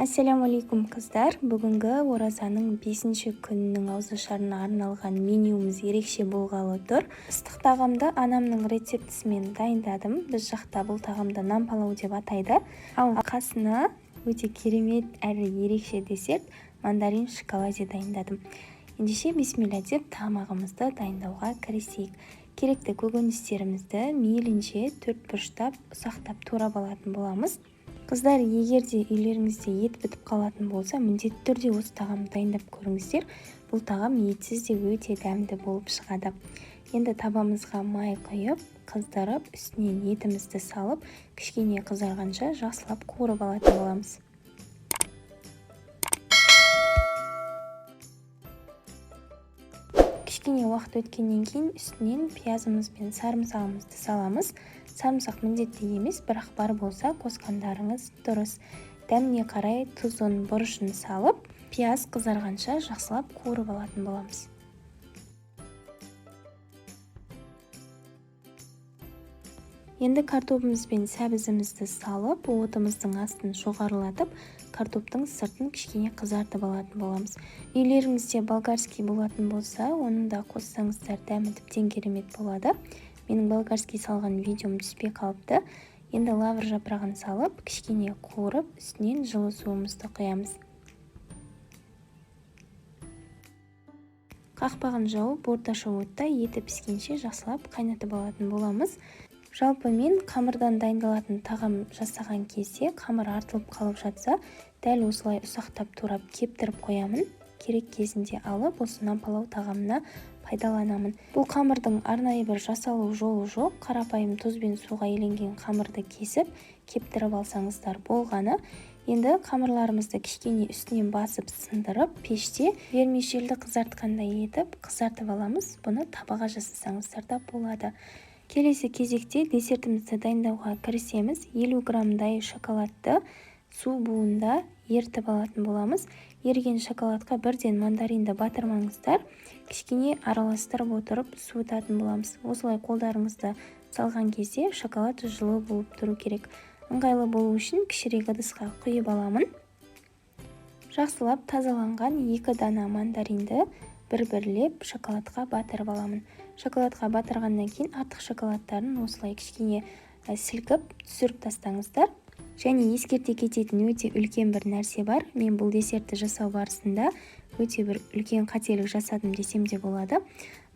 Ассаляму-алейкум қыздар. Бүгінгі оразаның 5-ші күнінің ауызашарына арналған менюіміз ерекше болғалы тұр. Ыстық тағамды анамның рецептісімен дайындадым. Біз жақта бұл тағамды нан палау деп атайды. Ал қасына өте керемет әрі ерекше десерт мандарин шоколаде дайындадым. Ендеше бисмилля деп тамағымызды дайындауға кірісейік. Керекті көкөністерімізді мейлінше 4 бұрыштап ұсақтап турап алатын боламыз. Қыздар, егерде үйлеріңізде ет бітіп қалатын болса, міндетті түрде осы тағамды дайындап көріңіздер. Бұл тағам етсіз де өте дәмді болып шығады. Енді табамызға май құйып, қыздырып, үстінен етімізді салып, кішкене қызарғанша жақсылап қуырып алатын боламыз. Кішкене уақыт өткеннен кейін үстінен пиязымыз бен сарымсағымызды саламыз. Сарымсақ міндетті емес, бірақ бар болса қосқандарыңыз дұрыс. Дәміне қарай тұзын, бұрышын салып, пияз қызарғанша жақсылап қуырып алатын боламыз. Енді картопымыз бен сәбізімізді салып, отымыздың астын жоғарылатып, картоптың сыртын кішкене қызартып алатын боламыз. Үйлеріңізде болгарский болатын болса, оны да қоссаңыздар дәмі тіптен керемет болады. Менің болгарский салған видеом түспей қалыпты. Енді лавр жапырағын салып, кішкене қуырып, үстінен жылы суымызды құямыз. Қақпағын жауып, орташа отта еті піскенше жақсылап қайнатып алатын боламыз. Жалпы мен қамырдан дайындалатын тағам жасаған кезде қамыр артылып қалып жатса, дәл осылай ұсақтап турап кептіріп қоямын. Керек кезінде алып, осы нан палау тағамына пайдаланамын. Бұл қамырдың арнайы бір жасалу жолы жоқ. Қарапайым тұз бен суға еленген қамырды кесіп, кептіріп алсаңыздар болғаны. Енді қамырларымызды кішкене үстінен басып сындырып, пеште вермишельді қызартқандай етіп қызартып аламыз. Бұны табаға жасасаңыздар да болады. Келесі кезекте десертімізді дайындауға кірісеміз. 50 граммдай шоколадты су буында ертіп алатын боламыз. Еріген шоколадқа бірден мандаринді батырмаңыздар. Кішкене араластырып отырып суытатын боламыз. Осылай қолдарыңызды салған кезде шоколад жылы болып тұру керек. Ыңғайлы болу үшін кішірек ыдысқа құйып аламын. Жақсылап тазаланған 2 дана мандаринді бір-бірлеп шоколадқа батырып аламын. Шоколадқа батырғаннан кейін артық шоколадтарын осылай кішкене сілкіп түсіріп тастаңыздар. Және ескерте кететін өте үлкен бір нәрсе бар. Мен бұл десертті жасау барысында өте бір үлкен қателік жасадым десем де болады.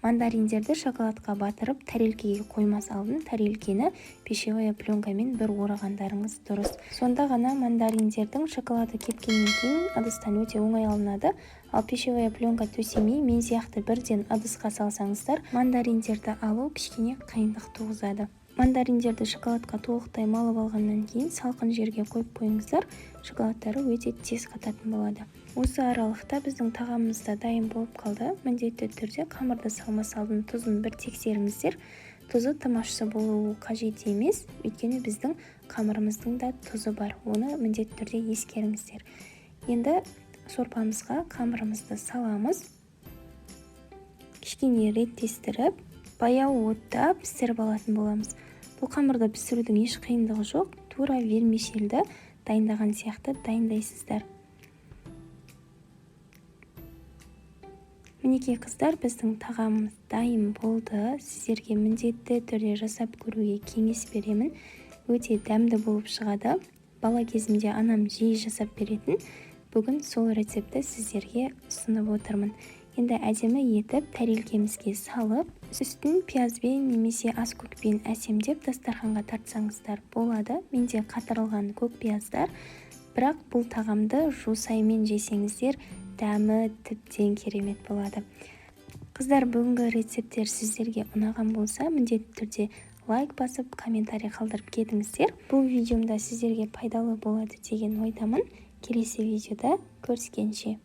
Мандариндерді шоколадқа батырып, тәрелкеге қоймас алдын тәрелкені пищевая пленкамен бір орағандарыңыз дұрыс. Сонда ғана мандариндердің шоколады кепкеннен кейін ыдыстан өте оңай алынады. Ал пищевая пленка төсемей, мен сияқты бірден ыдысқа салсаңыздар, мандариндерді алу кішкене қиындық туғызады. Мандариндерді шоколадқа толықтай малып алғаннан кейін салқын жерге қойып қойыңыздар, шоколадтары өте тез қататын болады. Осы аралықта біздің тағамымыз да дайын болып қалды. Міндетті түрде қамырды салмас алдын тұзын бір тексеріңіздер. Тұзы тым ащы болуы қажет емес, өйткені біздің қамырымыздың да тұзы бар. Оны міндетті түрде ескеріңіздер. Енді сорпамызға қамырымызды саламыз. Кішкене реттестіріп, баяу отта пісіріп алатын боламыз. Бұл қамырды пісірудің еш қиындығы жоқ. Тура вермишельді дайындаған сияқты дайындайсыздар. Мінекей қыздар, біздің тағамымыз дайын болды. Сіздерге міндетті түрде жасап көруге кеңес беремін. Өте дәмді болып шығады. Бала кезімде анам жиі жасап беретін. Бүгін сол рецепті сіздерге ұсынып отырмын. Енді әдемі етіп тәрелкемізге салып, үстін пиязбен немесе ас көкпен әсемдеп дастарханға тартсаңыздар болады. Менде қатырылған көк пияздар, бірақ бұл тағамды жусаймен жесеңіздер, дәмі тіптен керемет болады. Қыздар, бүгінгі рецепттер сіздерге ұнаған болса, міндетті түрде лайк басып, комментарий қалдырып кетіңіздер. Бұл видеомда сіздерге пайдалы болады деген ойдамын. Келесі видеода көріскенше.